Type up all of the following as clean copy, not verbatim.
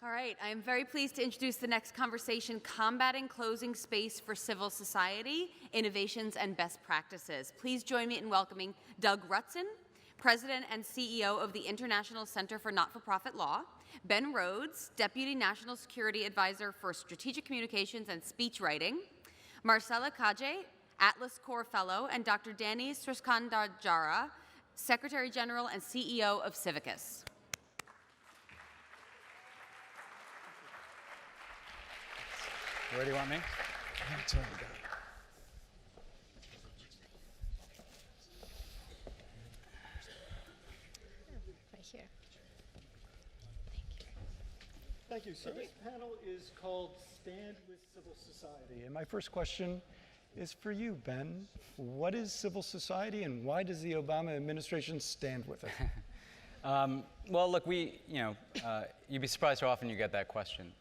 All right, I am very pleased to introduce the next conversation, Combating Closing Space for Civil Society, Innovations and Best Practices. Please join me in welcoming Doug Rutzen, President and CEO of the International Center for Not-for-Profit Law, Ben Rhodes, Deputy National Security Advisor for Strategic Communications and Speech Writing, Marcela Kaje, Atlas Corps Fellow, and Dr. Danny Sriskandarajara, Secretary General and CEO of Civicus. Where do you want me? That's where I'm going. Right here. Thank you. So this panel is called Stand with Civil Society. And my first question is for you, Ben. What is civil society and why does the Obama administration stand with it? Well, look, you'd be surprised how often you get that question.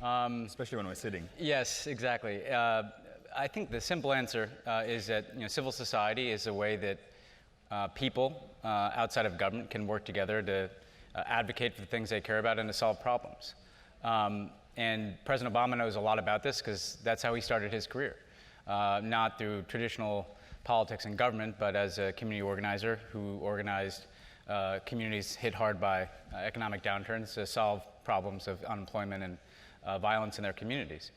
Especially when we're sitting. Yes, exactly. I think the simple answer is that civil society is a way that people outside of government can work together to advocate for the things they care about and to solve problems. And President Obama knows a lot about this because that's how he started his career. Not through traditional politics and government, but as a community organizer who organized communities hit hard by economic downturns to solve problems of unemployment and violence in their communities.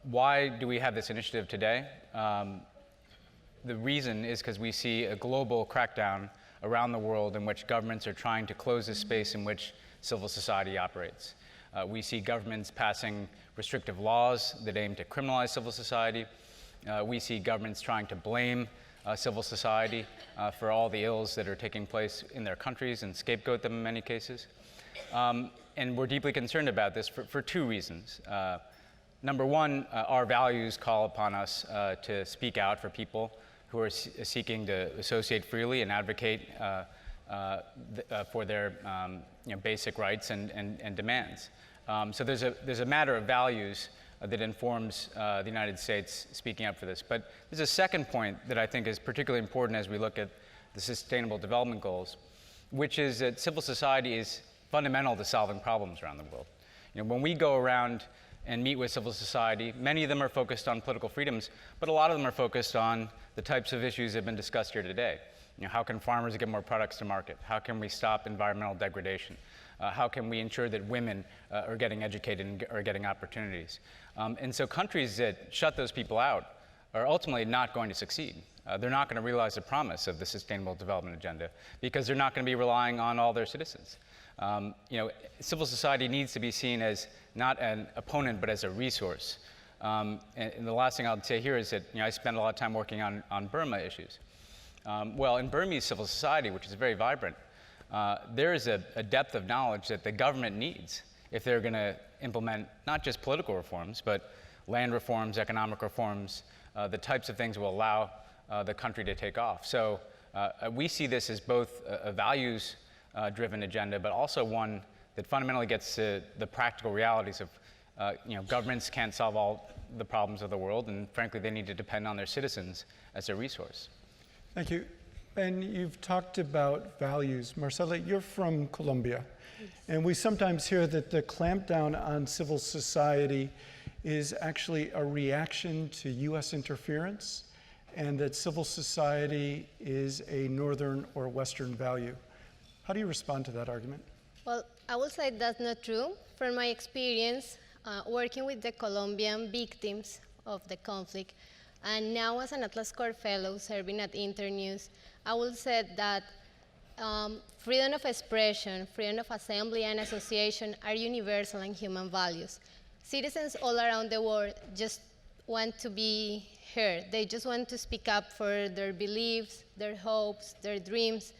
Why do we have this initiative today? The reason is because we see a global crackdown around the world in which governments are trying to close the space in which civil society operates. We see governments passing restrictive laws that aim to criminalize civil society. We see governments trying to blame civil society for all the ills that are taking place in their countries and scapegoat them in many cases. And we're deeply concerned about this for two reasons. Number one, our values call upon us to speak out for people who are seeking to associate freely and advocate for their basic rights and demands. So there's a matter of values that informs the United States speaking up for this. But there's a second point that I think is particularly important as we look at the Sustainable Development Goals, which is that civil society is fundamental to solving problems around the world. When we go around and meet with civil society, many of them are focused on political freedoms, but a lot of them are focused on the types of issues that have been discussed here today. How can farmers get more products to market? How can we stop environmental degradation? How can we ensure that women are getting educated and are getting opportunities? And so countries that shut those people out are ultimately not going to succeed. They're not going to realize the promise of the Sustainable Development Agenda because they're not going to be relying on all their citizens. Civil society needs to be seen as not an opponent, but as a resource. And the last thing I'll say here is that I spend a lot of time working on Burma issues. Well, in Burmese civil society, which is very vibrant, there is a depth of knowledge that the government needs if they're going to implement not just political reforms, but land reforms, economic reforms, the types of things will allow the country to take off. So we see this as both a values driven agenda, but also one that fundamentally gets to the practical realities of, governments can't solve all the problems of the world, and frankly, they need to depend on their citizens as a resource. Thank you. And you've talked about values. Marcela, you're from Colombia, and we sometimes hear that the clampdown on civil society is actually a reaction to US interference, and that civil society is a Northern or Western value. How do you respond to that argument? Well, I will say that's not true. From my experience working with the Colombian victims of the conflict, and now as an Atlas Corps Fellow serving at Internews, I will say that freedom of expression, freedom of assembly and association are universal and human values. Citizens all around the world just want to be heard. They just want to speak up for their beliefs, their hopes, their dreams.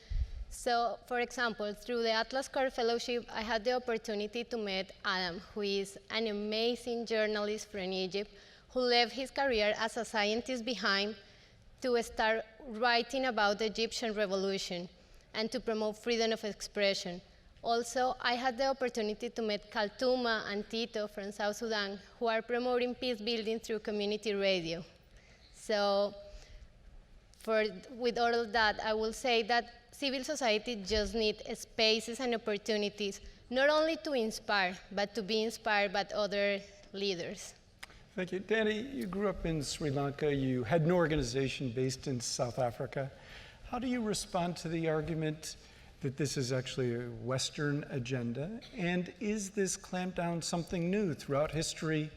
So, for example, through the Atlas Corps Fellowship, I had the opportunity to meet Adam, who is an amazing journalist from Egypt, who left his career as a scientist behind to start writing about the Egyptian revolution and to promote freedom of expression. Also, I had the opportunity to meet Kaltuma and Tito from South Sudan, who are promoting peace building through community radio. So, with all of that, I will say that civil society just needs spaces and opportunities not only to inspire, but to be inspired by other leaders. Thank you. Danny, you grew up in Sri Lanka. You had an organization based in South Africa. How do you respond to the argument that this is actually a Western agenda? And is this clampdown something new? Throughout history,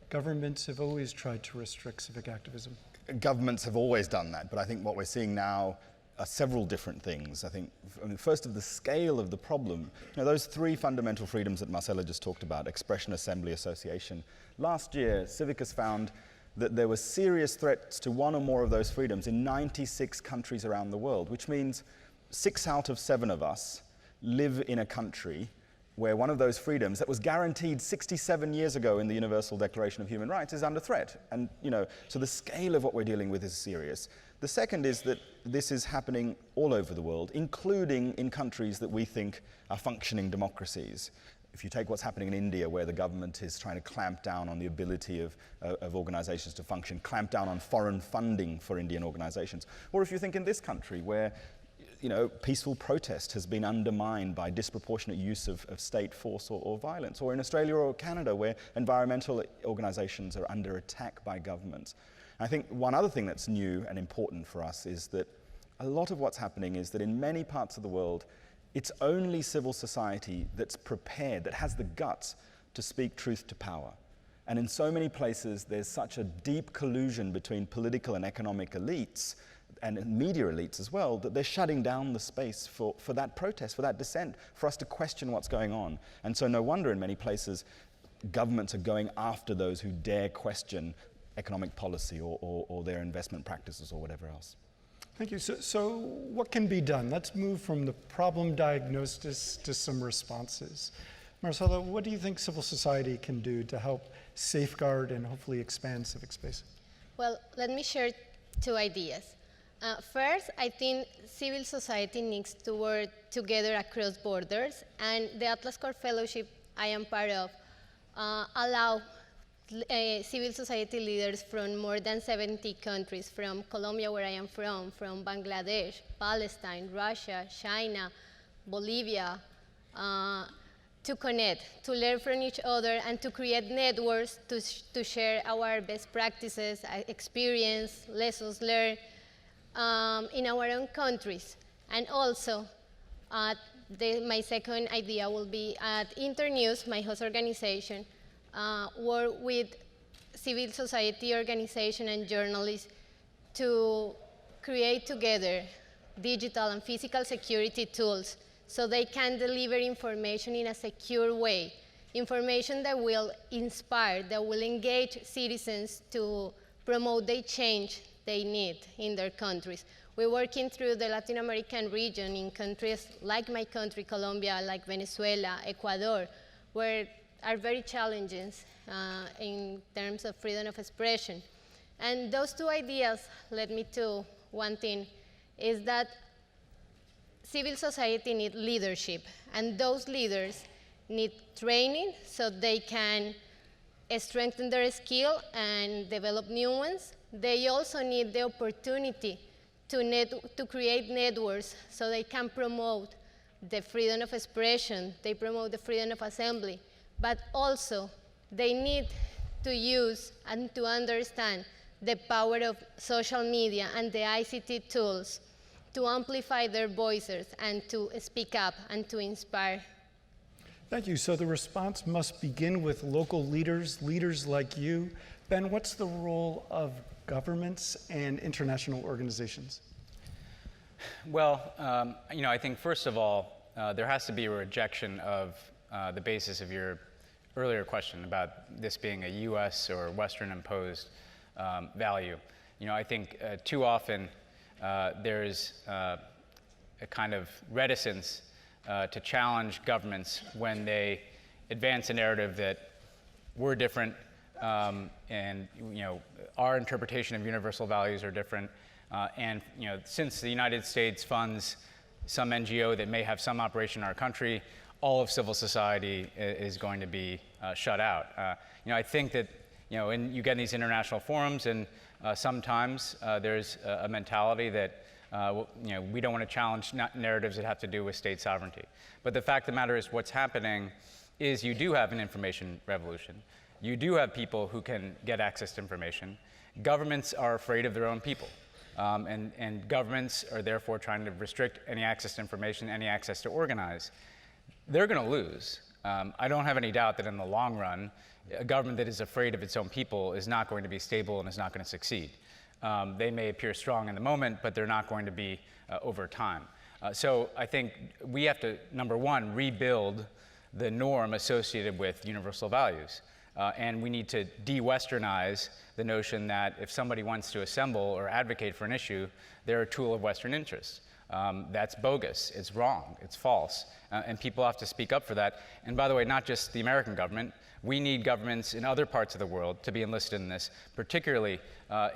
governments have always tried to restrict civic activism. Governments have always done that, but I think what we're seeing now are several different things. I think, first of the scale of the problem, those three fundamental freedoms that Marcela just talked about, expression, assembly, association. Last year, Civicus found that there were serious threats to one or more of those freedoms in 96 countries around the world, which means 6 out of 7 of us live in a country where one of those freedoms that was guaranteed 67 years ago in the Universal Declaration of Human Rights is under threat. And, so the scale of what we're dealing with is serious. The second is that this is happening all over the world, including in countries that we think are functioning democracies. If you take what's happening in India, where the government is trying to clamp down on the ability of organizations to function, clamp down on foreign funding for Indian organizations. Or if you think in this country, where peaceful protest has been undermined by disproportionate use of state force or violence. Or in Australia or Canada, where environmental organizations are under attack by governments. I think one other thing that's new and important for us is that a lot of what's happening is that in many parts of the world, it's only civil society that's prepared, that has the guts to speak truth to power. And in so many places, there's such a deep collusion between political and economic elites and media elites as well, that they're shutting down the space for that protest, for that dissent, for us to question what's going on. And so no wonder in many places, governments are going after those who dare question economic policy or their investment practices or whatever else. Thank you. So what can be done? Let's move from the problem diagnosis to some responses. Marcela, what do you think civil society can do to help safeguard and hopefully expand civic space? Well, let me share 2 ideas. First, I think civil society needs to work together across borders, and the Atlas Core Fellowship I am part of allow civil society leaders from more than 70 countries, from Colombia, where I am from Bangladesh, Palestine, Russia, China, Bolivia, to connect, to learn from each other, and to create networks to share our best practices, experience, lessons learned, in our own countries. And also, my second idea will be at Internews, my host organization, work with civil society organization and journalists to create together digital and physical security tools so they can deliver information in a secure way, information that will inspire, that will engage citizens to promote the change they need in their countries. We're working through the Latin American region in countries like my country, Colombia, like Venezuela, Ecuador, where are very challenging in terms of freedom of expression. And those 2 ideas led me to one thing, is that civil society needs leadership, and those leaders need training so they can strengthen their skill and develop new ones. They also need the opportunity to create networks so they can promote the freedom of expression, they promote the freedom of assembly, but also they need to use and to understand the power of social media and the ICT tools to amplify their voices and to speak up and to inspire. Thank you. So the response must begin with local leaders, leaders like you. Ben, what's the role of governments and international organizations? Well, I think first of all, there has to be a rejection of the basis of your earlier question about this being a U.S. or Western imposed value. I think too often there's a kind of reticence to challenge governments when they advance a narrative that we're different and our interpretation of universal values are different. And since the United States funds some NGO that may have some operation in our country, all of civil society is going to be shut out. I think that when you get in these international forums, and sometimes there's a mentality that We don't want to challenge narratives that have to do with state sovereignty. But the fact of the matter is, what's happening is you do have an information revolution. You do have people who can get access to information. Governments are afraid of their own people. And governments are therefore trying to restrict any access to information, any access to organize. They're going to lose. I don't have any doubt that in the long run, a government that is afraid of its own people is not going to be stable and is not going to succeed. They may appear strong in the moment, but they're not going to be over time. So I think we have to, number one, rebuild the norm associated with universal values. And we need to de-Westernize the notion that if somebody wants to assemble or advocate for an issue, they're a tool of Western interests. That's bogus, it's wrong, it's false, and people have to speak up for that. And by the way, not just the American government, we need governments in other parts of the world to be enlisted in this, particularly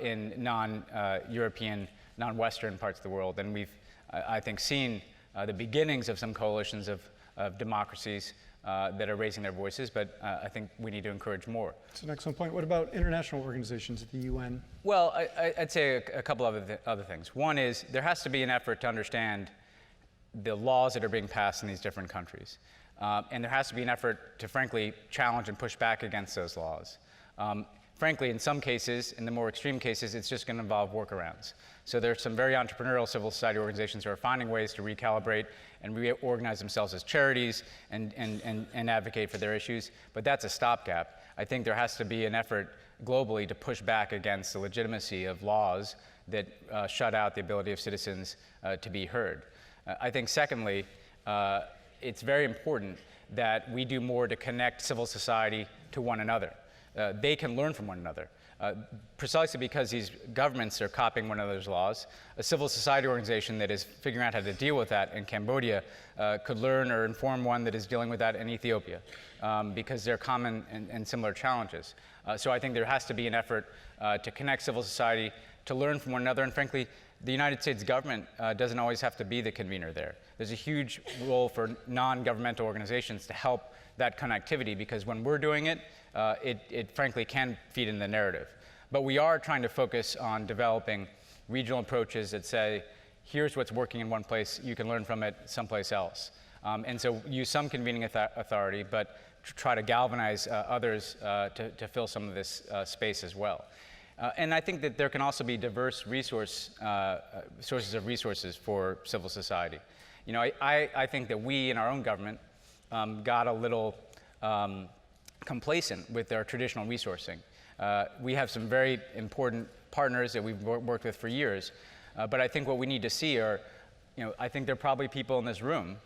in non-European, non-Western parts of the world. And we've, I think, seen the beginnings of some coalitions of democracies that are raising their voices, but I think we need to encourage more. That's an excellent point. What about international organizations, the UN? Well, I'd say a couple of other things. One is there has to be an effort to understand the laws that are being passed in these different countries. And there has to be an effort to, frankly, challenge and push back against those laws. Frankly, in some cases, in the more extreme cases, it's just going to involve workarounds. So there's some very entrepreneurial civil society organizations who are finding ways to recalibrate and reorganize themselves as charities and advocate for their issues, but that's a stopgap. I think there has to be an effort globally to push back against the legitimacy of laws that shut out the ability of citizens to be heard. I think secondly, it's very important that we do more to connect civil society to one another. They can learn from one another. Precisely because these governments are copying one another's laws, a civil society organization that is figuring out how to deal with that in Cambodia could learn or inform one that is dealing with that in Ethiopia, because they're common and similar challenges. So I think there has to be an effort to connect civil society, to learn from one another, and frankly, the United States government doesn't always have to be the convener there. There's a huge role for non-governmental organizations to help that connectivity, because when we're doing it, it frankly can feed in the narrative. But we are trying to focus on developing regional approaches that say, here's what's working in one place, you can learn from it someplace else. And so use some convening authority, but try to galvanize others to fill some of this space as well. And I think that there can also be diverse sources of resources for civil society. You know, I think that we in our own government got a little complacent with our traditional resourcing. We have some very important partners that we've worked with for years, but I think what we need to see are, I think there are probably people in this room,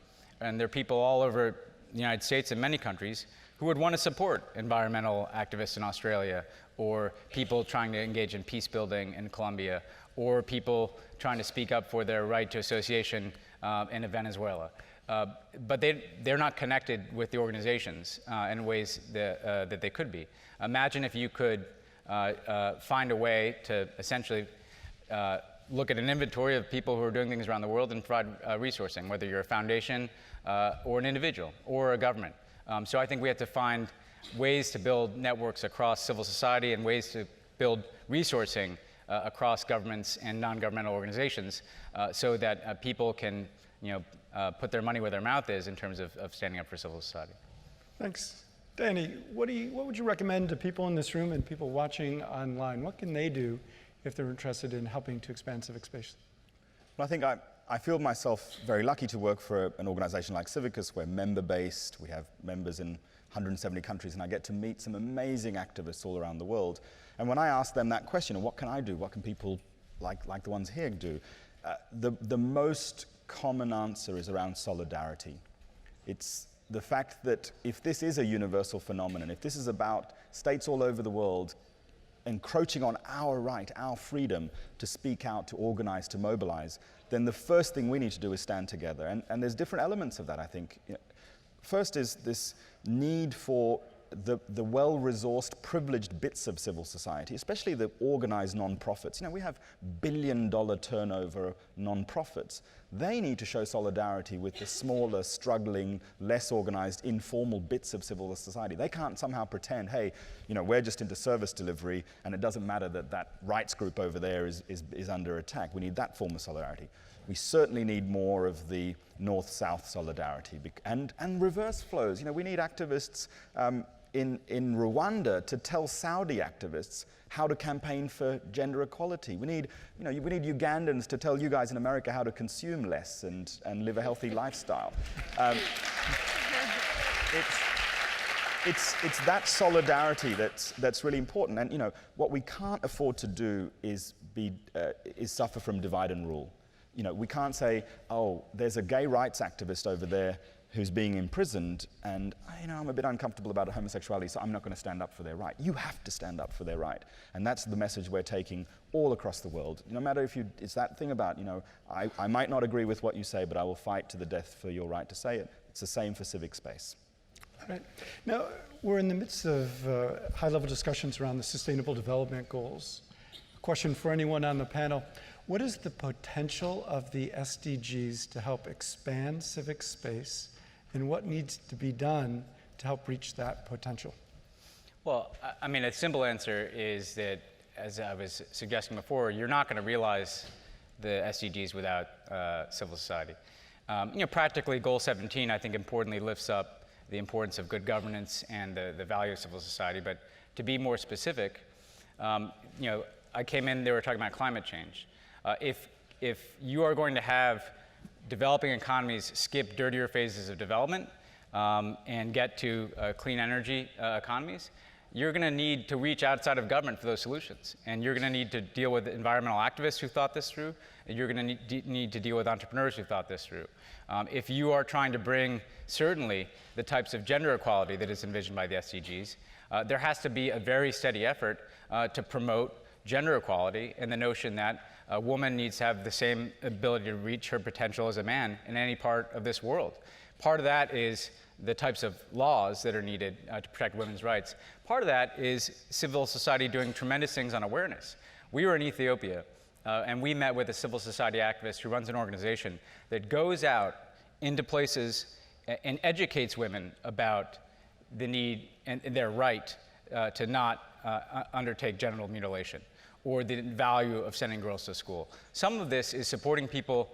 and there are people all over the United States and many countries who would want to support environmental activists in Australia, or people trying to engage in peace building in Colombia, or people trying to speak up for their right to association in Venezuela. But they're not connected with the organizations in ways that they could be. Imagine if you could find a way to essentially look at an inventory of people who are doing things around the world and provide resourcing, whether you're a foundation or an individual or a government. So I think we have to find ways to build networks across civil society and ways to build resourcing across governments and non-governmental organizations so that people can put their money where their mouth is in terms of standing up for civil society. Thanks. Danny, what would you recommend to people in this room and people watching online? What can they do if they're interested in helping to expand civic space? Well, I think I feel myself very lucky to work for an organization like Civicus. We're member-based. We have members in 170 countries, and I get to meet some amazing activists all around the world. And when I ask them that question, what can I do? What can people like the ones here do? The most common answer is around solidarity. It's the fact that if this is a universal phenomenon, if this is about states all over the world encroaching on our right, our freedom to speak out, to organize, to mobilize, then the first thing we need to do is stand together. And there's different elements of that, I think. First is this need for the well-resourced, privileged bits of civil society, especially the organized non-profits. We have billion-dollar turnover non-profits. They need to show solidarity with the smaller, struggling, less organized, informal bits of civil society. They can't somehow pretend, hey, we're just into service delivery, and it doesn't matter that that rights group over there is under attack. We need that form of solidarity. We certainly need more of the north-south solidarity and reverse flows. We need activists in Rwanda to tell Saudi activists how to campaign for gender equality. We need Ugandans to tell you guys in America how to consume less and live a healthy lifestyle. It's that solidarity that's really important. And what we can't afford to do is suffer from divide and rule. We can't say, oh, there's a gay rights activist over there who's being imprisoned, and I'm a bit uncomfortable about homosexuality, so I'm not going to stand up for their right. You have to stand up for their right. And that's the message we're taking all across the world. No matter if it's that thing about, I might not agree with what you say, but I will fight to the death for your right to say it. It's the same for civic space. Right. Now, we're in the midst of high-level discussions around the Sustainable Development Goals. A question for anyone on the panel. What is the potential of the SDGs to help expand civic space, and what needs to be done to help reach that potential? Well, a simple answer is that, as I was suggesting before, you're not going to realize the SDGs without civil society. Practically, Goal 17, I think, importantly lifts up the importance of good governance and the value of civil society. But to be more specific, I came in, they were talking about climate change. If you are going to have developing economies skip dirtier phases of development and get to clean energy economies, you're going to need to reach outside of government for those solutions. And you're going to need to deal with environmental activists who thought this through, and you're going to need to deal with entrepreneurs who thought this through. If you are trying to bring, certainly, the types of gender equality that is envisioned by the SDGs, there has to be a very steady effort to promote gender equality and the notion that a woman needs to have the same ability to reach her potential as a man in any part of this world. Part of that is the types of laws that are needed to protect women's rights. Part of that is civil society doing tremendous things on awareness. We were in Ethiopia, and we met with a civil society activist who runs an organization that goes out into places and educates women about the need and their right to not undertake genital mutilation, or the value of sending girls to school. Some of this is supporting people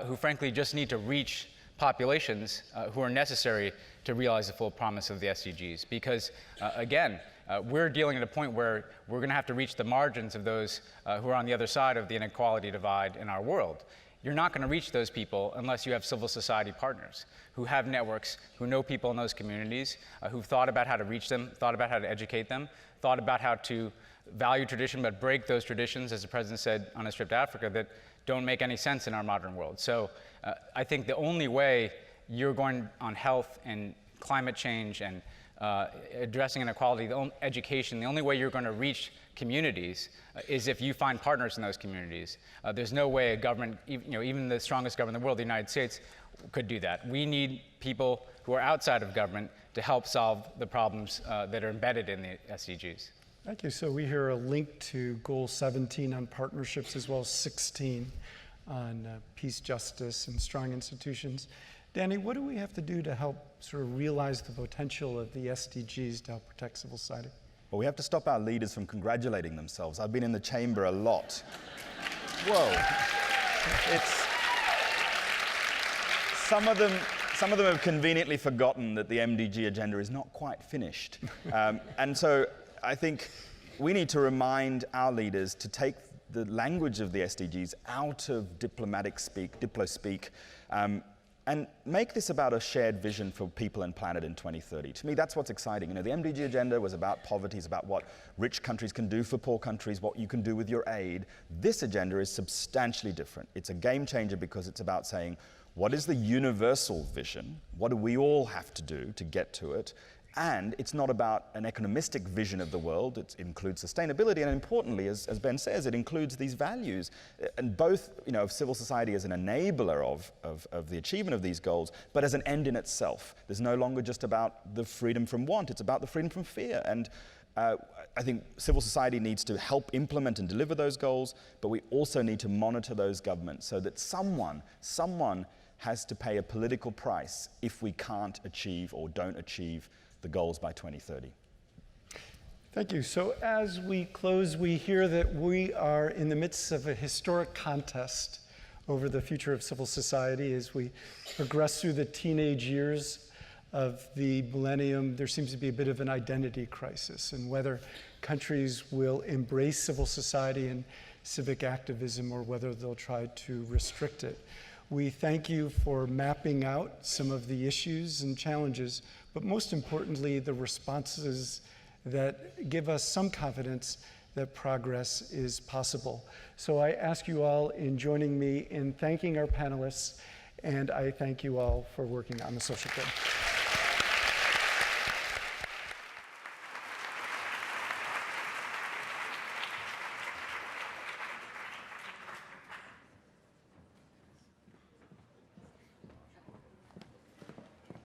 who frankly just need to reach populations who are necessary to realize the full promise of the SDGs. Because again, we're dealing at a point where we're going to have to reach the margins of those who are on the other side of the inequality divide in our world. You're not going to reach those people unless you have civil society partners who have networks, who know people in those communities, who've thought about how to reach them, thought about how to educate them, thought about how to value tradition but break those traditions, as the president said on his trip to Africa, that don't make any sense in our modern world. So I think the only way you're going on health and climate change and addressing inequality, education, the only way you're going to reach communities is if you find partners in those communities. There's no way a government, even the strongest government in the world, the United States, could do that. We need people who are outside of government to help solve the problems that are embedded in the SDGs. Thank you. So we hear a link to Goal 17 on partnerships, as well as 16 on peace, justice, and strong institutions. Danny, what do we have to do to help sort of realize the potential of the SDGs to help protect civil society? Well, we have to stop our leaders from congratulating themselves. I've been in the chamber a lot. Whoa. Some of them have conveniently forgotten that the MDG agenda is not quite finished. And so I think we need to remind our leaders to take the language of the SDGs out of diplomatic speak, diplo-speak, and make this about a shared vision for people and planet in 2030. To me, that's what's exciting. The MDG agenda was about poverty, it's about what rich countries can do for poor countries, what you can do with your aid. This agenda is substantially different. It's a game changer because it's about saying, what is the universal vision? What do we all have to do to get to it? And it's not about an economistic vision of the world. It includes sustainability, and importantly, as Ben says, it includes these values, and both, of civil society as an enabler of the achievement of these goals, but as an end in itself. There's no longer just about the freedom from want, it's about the freedom from fear. And I think civil society needs to help implement and deliver those goals, but we also need to monitor those governments so that someone has to pay a political price if we can't achieve or don't achieve the goals by 2030. Thank you. So as we close, we hear that we are in the midst of a historic contest over the future of civil society. As we progress through the teenage years of the millennium, there seems to be a bit of an identity crisis, and whether countries will embrace civil society and civic activism or whether they'll try to restrict it. We thank you for mapping out some of the issues and challenges, but most importantly, the responses that give us some confidence that progress is possible. So I ask you all in joining me in thanking our panelists, and I thank you all for working on the social good.